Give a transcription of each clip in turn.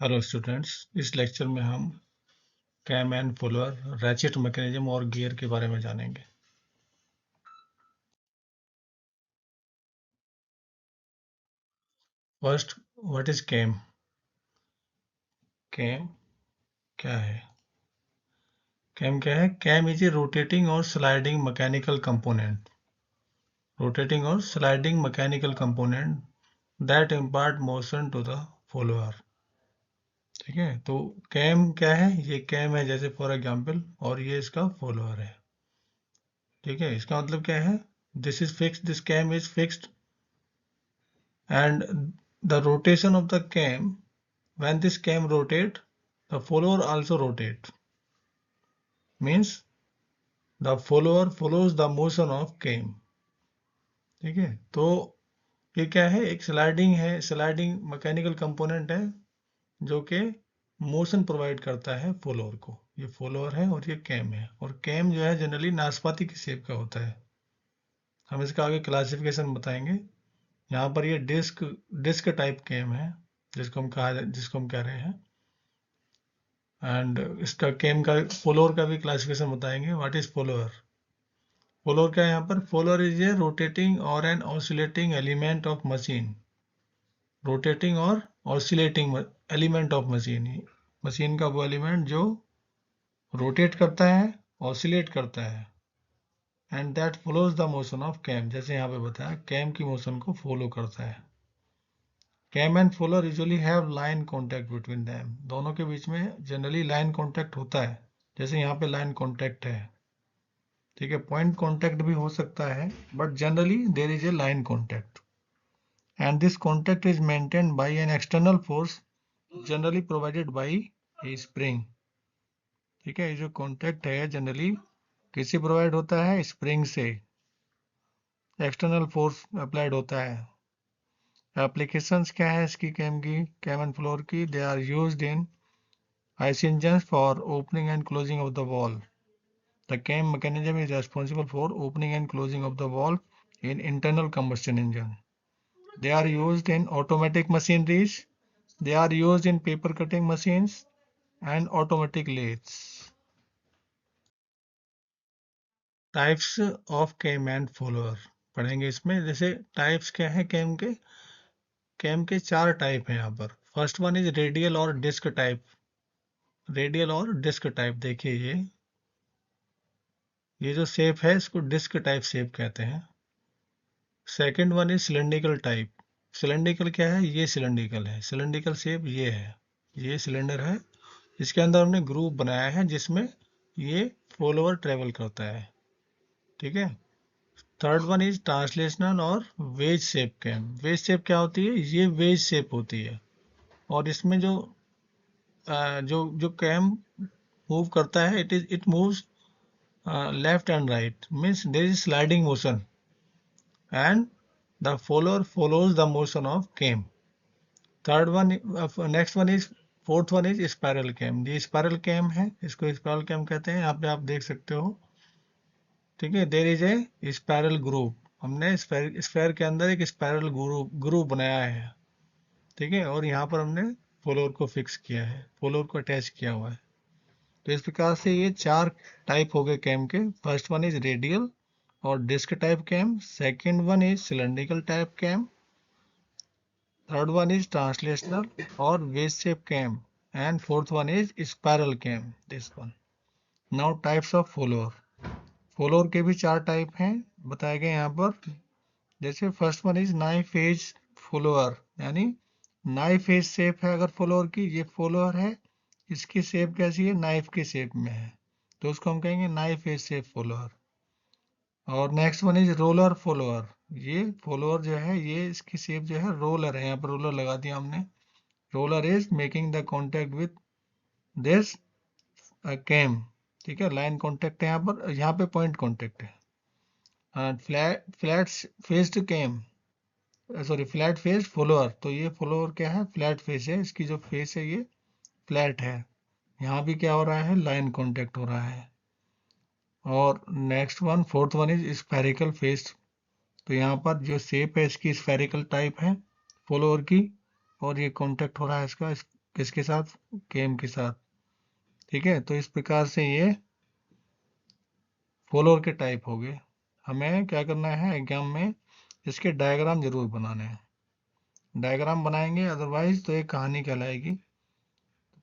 Hello students, इस lecture में हम cam and follower, ratchet mechanism और गियर के बारे में जानेंगे। First, what is cam? Cam क्या है? कैम क्या है? कैम इज ए रोटेटिंग और स्लाइडिंग मैकेनिकल कंपोनेंट। रोटेटिंग और sliding mechanical component that impart motion to the follower. ठीक है, तो कैम क्या है? ये कैम है जैसे फॉर एग्जांपल, और ये इसका फॉलोअर है। ठीक है, इसका मतलब क्या है? This is fixed, this cam is fixed and the rotation of the cam, when this cam rotate, the follower also rotate, means the follower follows the motion of cam. ठीक है, तो ये क्या है? एक स्लाइडिंग है, स्लाइडिंग मैकेनिकल कंपोनेंट है जो कि मोशन प्रोवाइड करता है फॉलोअर को। ये फॉलोअर है और ये कैम है, और कैम जो है जनरली नाशपाती की शेप का होता है। हम इसका आगे क्लासिफिकेशन बताएंगे। यहाँ पर ये डिस्क डिस्क टाइप कैम है जिसको हम कह रहे हैं। एंड इसका केम का फॉलोअर का भी क्लासिफिकेशन बताएंगे। What is follower? फॉलोअर क्या है यहाँ पर? फॉलोअर इज ए रोटेटिंग और an oscillating element of machine. Rotating और oscillating element of machine, machine का वो एलिमेंट जो रोटेट करता है, ऑसिलेट करता है, and that follows the motion of cam. जैसे यहाँ पे बताया, कैम की मोशन को फॉलो करता है। Cam and follower usually have line contact between them. दोनों के बीच में जनरली लाइन कॉन्टैक्ट होता है। जैसे यहाँ पे लाइन कॉन्टैक्ट है। ठीक है, पॉइंट कॉन्टैक्ट भी हो सकता है, but generally there is a line contact, and this contact is maintained by an external force generally provided by A spring. ठीक है, ये जो कॉन्टैक्ट है जनरली किससे प्रोवाइड होता है? स्प्रिंग से। एक्सटर्नल फोर्स अप्लाइड होता है। एप्लीकेशंस क्या है इसकी, कैम की, कैम एंड फ्लोर की? They are used in IC engines for opening and closing of the valve. The cam mechanism is responsible for opening and closing of the valve in internal combustion engine. They are used in automatic machineries. They are used in paper cutting machines and automatic lathes. Types of cam and follower पढ़ेंगे इसमें। जैसे types क्या है cam के? Cam के चार type हैं यहाँ पर। फर्स्ट वन इज रेडियल और डिस्क टाइप। रेडियल और डिस्क टाइप, देखिए ये जो शेप है इसको डिस्क टाइप शेप कहते हैं। Second one is cylindrical type. Cylindrical क्या है? ये सिलेंड्रिकल है, सिलेंड्रिकल शेप ये है, ये सिलेंडर है, इसके अंदर हमने ग्रुप बनाया है जिसमें ये फॉलोअर ट्रेवल करता है। ठीक है। थर्ड वन इज ट्रांसलेशनल और wedge shape cam. Wedge shape क्या होती है? ये वेज शेप होती है, और इसमें जो जो कैम मूव करता है, it moves left and right, means there is sliding motion and the follower follows the motion of cam. Third one, next one is, fourth one is spiral cam. ये spiral cam है, इसको spiral cam कहते हैं। यहाँ पे आप देख सकते हो। ठीक है, there is a spiral group. हमने स्फेयर के अंदर एक स्पायरल ग्रुप बनाया है। ठीक है, और यहाँ पर हमने फॉलोअर को फिक्स किया है, फॉलोअर को अटैच किया हुआ है। तो इस प्रकार से ये चार टाइप हो गए कैम के। फर्स्ट वन इज रेडियल और disc type cam, second one is cylindrical type cam, third one is translational or wedge shape cam, and fourth one is spiral cam, this one. Now types of follower. follower के भी चार type हैं बताए गए यहाँ पर। जैसे first one is knife edge follower, यानी नाइफ एज शेप है अगर फॉलोअर की, ये फॉलोअर है, इसकी शेप कैसी है? नाइफ की शेप में है, तो उसको हम कहेंगे नाइफ एज शेप फॉलोअर। और next one is roller follower. ये फॉलोअर जो है, ये इसकी शेप जो है रोलर है, यहाँ पर रोलर लगा दिया हमने। Roller is making the contact with this cam. ठीक है, लाइन कॉन्टेक्ट है यहाँ पे पॉइंट कॉन्टेक्ट है। Flat faced cam, sorry flat faced follower. तो ये फॉलोअर क्या है? फ्लैट फेस है, इसकी जो फेस है ये फ्लैट है। यहाँ भी क्या हो रहा है? लाइन कॉन्टेक्ट हो रहा है। और next one, fourth one is spherical faced. तो यहाँ पर जो शेप है इसकी स्फेरिकल टाइप है फॉलोअर की, और ये कॉन्टेक्ट हो रहा है इसका किसके साथ, केम के साथ। ठीक है, तो इस प्रकार से ये फॉलोअर के टाइप हो गए। हमें क्या करना है एग्जाम में, इसके डायग्राम जरूर बनाने हैं। डायग्राम बनाएंगे, अदरवाइज तो एक कहानी कहलाएगी।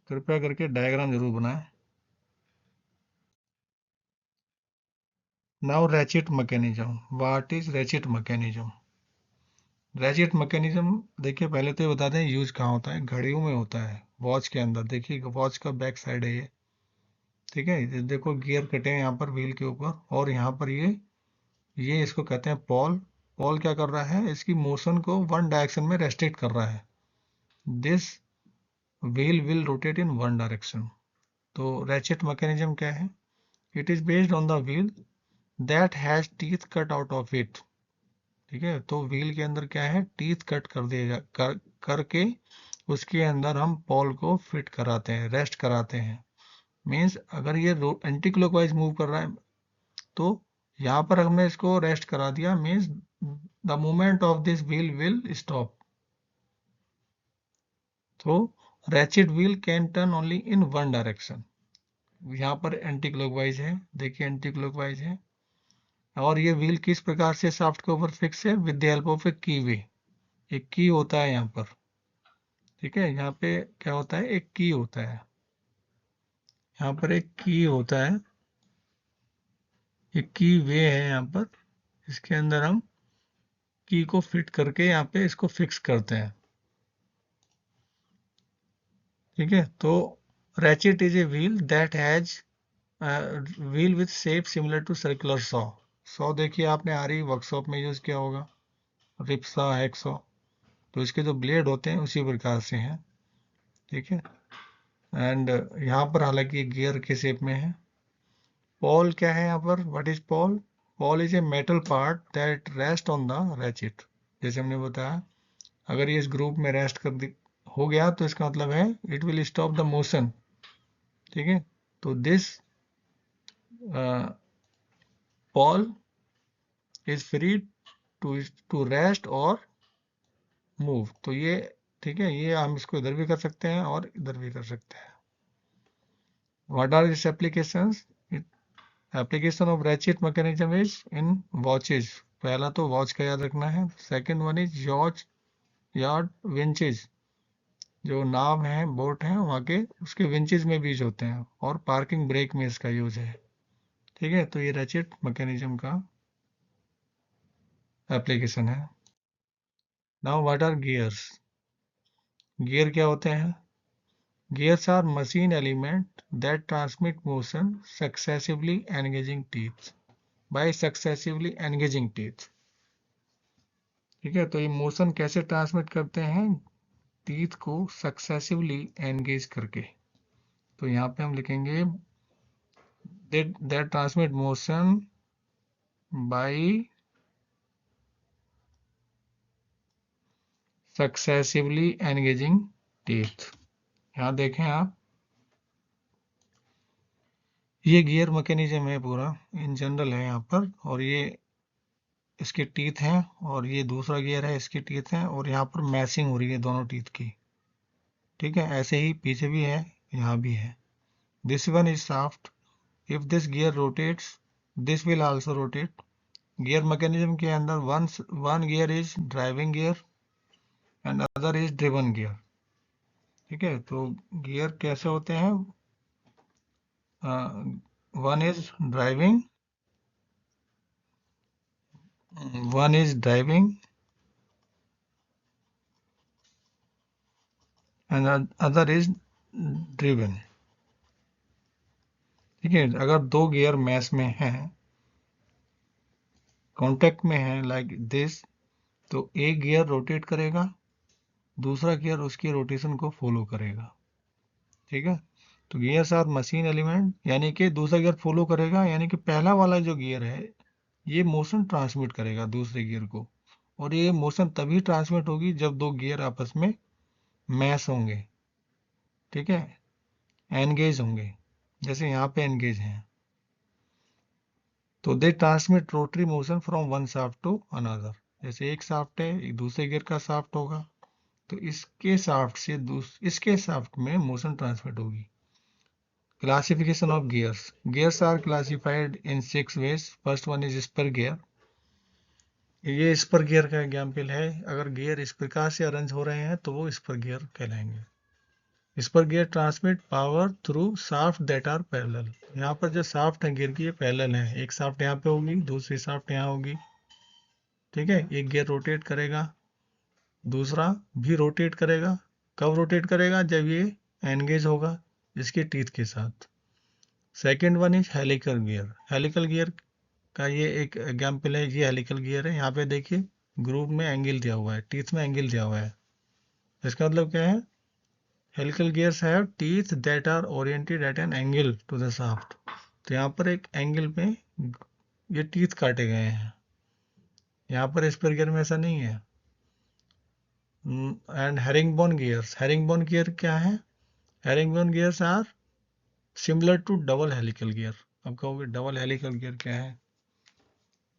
कृपया करके डायग्राम जरूर बनाएं। Now ratchet mechanism. What is ratchet mechanism? Ratchet mechanism देखिए, पहले तो ये बता दें यूज कहाँ होता है। घड़ियों में होता है, वॉच के अंदर। देखिए वॉच का बैक साइड है ये। ठीक है, ये देखो गियर कटे हैं यहाँ पर व्हील के ऊपर, और यहाँ पर ये इसको कहते हैं पॉल। पॉल क्या कर रहा है, इसकी मोशन को वन डायरेक्शन में रेस्ट्रिक्ट कर रहा है। This wheel will rotate in one direction. तो रैचेट मैकेनिज्म क्या है? It is based on the wheel that has teeth cut out of it. ठीक है, तो व्हील के अंदर क्या है, टीथ कट कर दिएगा, करके उसके अंदर हम पॉल को फिट कराते हैं, रेस्ट कराते हैं। मीन्स अगर ये एंटी क्लॉकवाइज मूव कर रहा है, तो यहाँ पर हमने इसको रेस्ट करा दिया, means the movement of this wheel will stop. तो ratchet wheel can turn only in one direction. यहाँ पर एंटी क्लॉकवाइज है, देखिए एंटी क्लॉकवाइज है। और ये व्हील किस प्रकार से शाफ्ट के ऊपर फिक्स है, विद द हेल्प ऑफ ए की वे। एक की होता है यहाँ पर। ठीक है, यहाँ पे क्या होता है, एक की होता है, यहाँ पर एक की होता है, एक की वे है यहाँ पर। इसके अंदर हम की को फिट करके यहाँ पे इसको फिक्स करते हैं। ठीक है, तो ratchet is a wheel that has wheel with shape similar to circular saw. Saw देखिए आपने आरी वर्कशॉप में यूज किया होगा, रिप्सा हैक्सॉ। तो इसके जो ब्लेड होते हैं उसी प्रकार से हैं। ठीक है, एंड यहाँ पर हालांकि गियर के शेप में है। पॉल क्या है यहाँ पर, what is Paul? Paul is a metal part that rest on the ratchet. जैसे हमने बताया, अगर ये इस ग्रुप में रेस्ट हो गया तो इसका मतलब है it will stop the motion. ठीक है, तो this pawl is free to rest और मूव। तो ये ठीक है, ये हम इसको इधर भी कर सकते हैं और इधर भी कर सकते हैं। What are its applications? Application of ratchet mechanism is in watches. पहला तो वॉच का याद रखना है। Second one is yacht yard winches, जो नाव है, बोट है, वहाँ के उसके विंचेज में भी यूज होते हैं, और पार्किंग ब्रेक में इसका यूज है। ठीक है, तो ये रैचेट मैकेनिज्म का एप्लीकेशन है। Now what are gears? Gear क्या होते हैं? Gears are machine element that transmit motion successively engaging teeth by successively engaging teeth। ठीक है, तो ये मोशन कैसे ट्रांसमिट करते हैं? टीथ को सक्सेसिवली एंगेज करके। तो यहाँ पे हम लिखेंगे that transmit motion by successively engaging teeth। यहाँ देखें आप, ये गियर मैकेनिज्म है पूरा, इन जनरल है यहाँ पर। और ये इसके टीथ हैं, और ये दूसरा गियर है, इसके टीथ हैं, और यहाँ पर मैचिंग हो रही है दोनों टीथ की। ठीक है, ऐसे ही पीछे भी है, यहाँ भी है। This one is shaft. If this gear rotates, this will also rotate. Gear mechanism के अंदर one gear is driving gear and other is driven gear. ठीक है, तो गियर कैसे होते हैं? One is driving, one is driving and other is driven. ठीक है, अगर दो गियर मैच में हैं, कांटेक्ट में है लाइक दिस, तो एक गियर रोटेट करेगा, दूसरा गियर उसकी रोटेशन को फॉलो करेगा। ठीक है, तो गियर्स आर मशीन एलिमेंट, यानी कि दूसरा गियर फॉलो करेगा, यानी कि पहला वाला जो गियर है ये मोशन ट्रांसमिट करेगा दूसरे गियर को। और ये मोशन तभी ट्रांसमिट होगी जब दो गियर आपस में मैच होंगे। ठीक है, एनगेज होंगे, जैसे यहाँ पे एनगेज हैं। तो they transmit rotary motion from one shaft to another. जैसे एक शाफ्ट है, एक दूसरे गियर का शाफ्ट होगा, तो इसके शाफ्ट से इसके शाफ्ट में मोशन ट्रांसमिट होगी। Classification of gears. Gears are classified in 6 ways। First one is spur gear. ये स्पर गियर का एग्जाम्पल है। अगर गियर इस प्रकार से अरेंज हो रहे हैं तो वो स्पर गियर कहलाएंगे। Spur gear transmit power through shaft that are parallel. यहाँ पर जो शाफ्ट है गियर की ये पैरेलल है। एक शाफ्ट यहाँ पे होगी, दूसरी शाफ्ट यहाँ होगी। ठीक है, एक गियर रोटेट करेगा, दूसरा भी रोटेट करेगा। कब रोटेट करेगा? जब ये एंगेज होगा इसके टीथ के साथ। Second one is helical gear. Helical gear का ये एक एग्जाम्पल है। ये हेलिकल गियर है। यहाँ पे देखिए ग्रुप में एंगल दिया हुआ है, टीथ में एंगल दिया हुआ है। इसका मतलब क्या है? Helical gears have teeth that are oriented at an angle to the shaft. तो यहाँ पर एक एंगल पे ये टीथ काटे गए हैं। यहाँ पर स्पर गियर में ऐसा नहीं है। And herringbone gears. Herringbone gear क्या है? Herringbone gears are similar to double helical gear. अब कहोगे डबल हेलिकल गियर क्या है?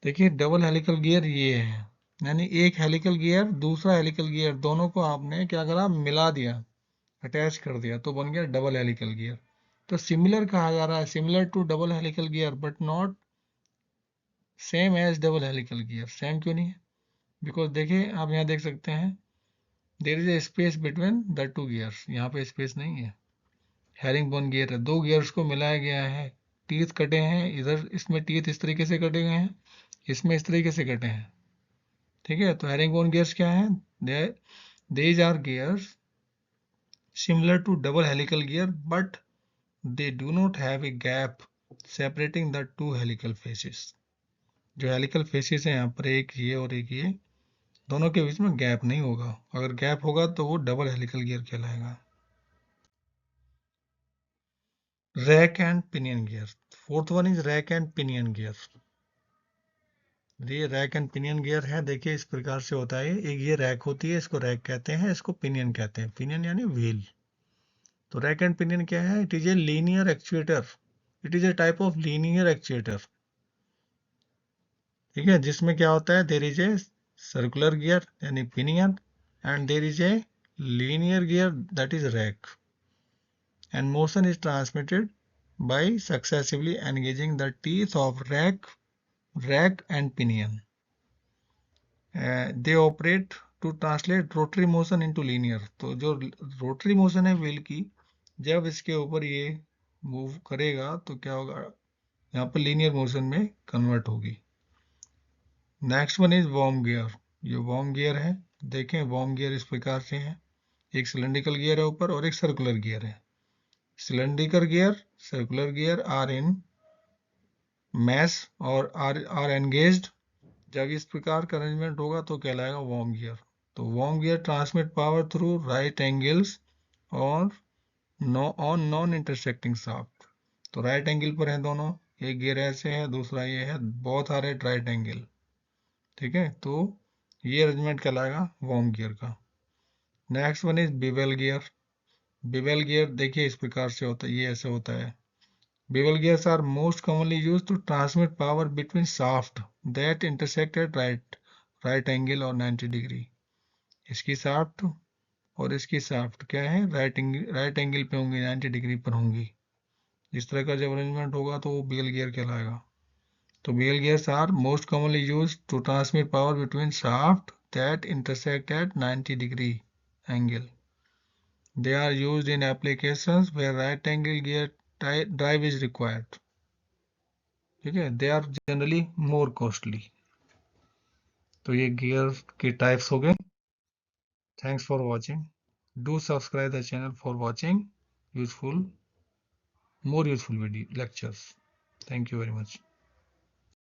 देखिए डबल हेलिकल गियर ये है, यानी एक हेलिकल गियर दूसरा हेलिकल गियर दोनों को आपने क्या करा? मिला दिया, अटैच कर दिया, तो बन गया डबल हेलिकल गियर। तो सिमिलर कहा जा रहा है, similar to double helical gear but not same as double helical gear. Same क्यों नहीं है? बिकॉज देखिए आप यहाँ देख सकते हैं there is a space between the two gears. यहाँ पे स्पेस नहीं है। हैरिंग बोन गियर है, दो गियर्स को मिलाया गया है, टीथ कटे हैं। इधर इसमें टीथ इस तरीके से कटे गए हैं, इसमें इस तरीके से कटे हैं। ठीक है, तो हैरिंग बोन गियर्स क्या है? These are gears similar to double helical gear but they do not have a gap separating the two helical faces। जो हेलिकल फेसेस है यहाँ पर एक ये और एक ये, दोनों के बीच में गैप नहीं होगा। अगर गैप होगा तो वो डबल हेलिकल गियर कहलाएगा। Rack and pinion gear. Fourth one is rack and pinion gear. ये रैक एंड पिनियन गियर है। देखिए इस प्रकार से होता है। एक ये रैक होती है, इसको रैक कहते हैं, इसको पिनियन कहते हैं। पिनियन यानी व्हील। तो रैक एंड पिनियन क्या है? It is a linear actuator. It is a type of linear actuator. ठीक है, जिसमें क्या होता है? There is a circular gear यानी pinion and there is a linear gear that is rack, and motion is transmitted by successively engaging the teeth of rack and pinion. They operate to translate rotary motion into linear। तो जो rotary motion है wheel की, जब इसके ऊपर ये move करेगा तो क्या होगा? यहाँ पर लीनियर मोशन में कन्वर्ट होगी। Next one is worm gear. ये वॉर्म गियर है। देखें वॉर्म गियर इस प्रकार से है, एक सिलेंड्रिकल गियर है ऊपर और एक सर्कुलर गियर है। Cylindrical gear, circular gear are in mesh और आर एंगेज्ड। जब इस प्रकार का अरेंजमेंट होगा तो कहलाएगा वॉर्म गियर। तो worm gear transmit power through right angles और ऑन नॉन इंटरसेक्टिंग शाफ्ट। तो राइट एंगल पर है दोनों, एक गियर ऐसे है, दूसरा ये है, both are at right angle. ठीक है, तो ये अरेंजमेंट कहलाएगा वॉर्म गियर का। Next one is bevel gear. Bevel gear देखिए इस प्रकार से होता है, ये ऐसे होता है। Bevel gears are most commonly used to transmit power between shafts that intersect at right angle और 90 डिग्री। इसकी शाफ्ट और इसकी शाफ्ट क्या है? राइट एंगल पे होंगी, 90 डिग्री पर होंगी। इस तरह का जब अरेंजमेंट होगा तो वो बेल गियर कहलाएगा। तो bevel gears are most commonly used to transmit power between shaft that intersect at 90 degree angle. They are used in applications where right angle gear drive is required। ठीक है, they are generally more costly. तो ये gear के types हो गए। Thanks for watching. Do subscribe the channel for watching useful more useful video lectures। Thank you very much।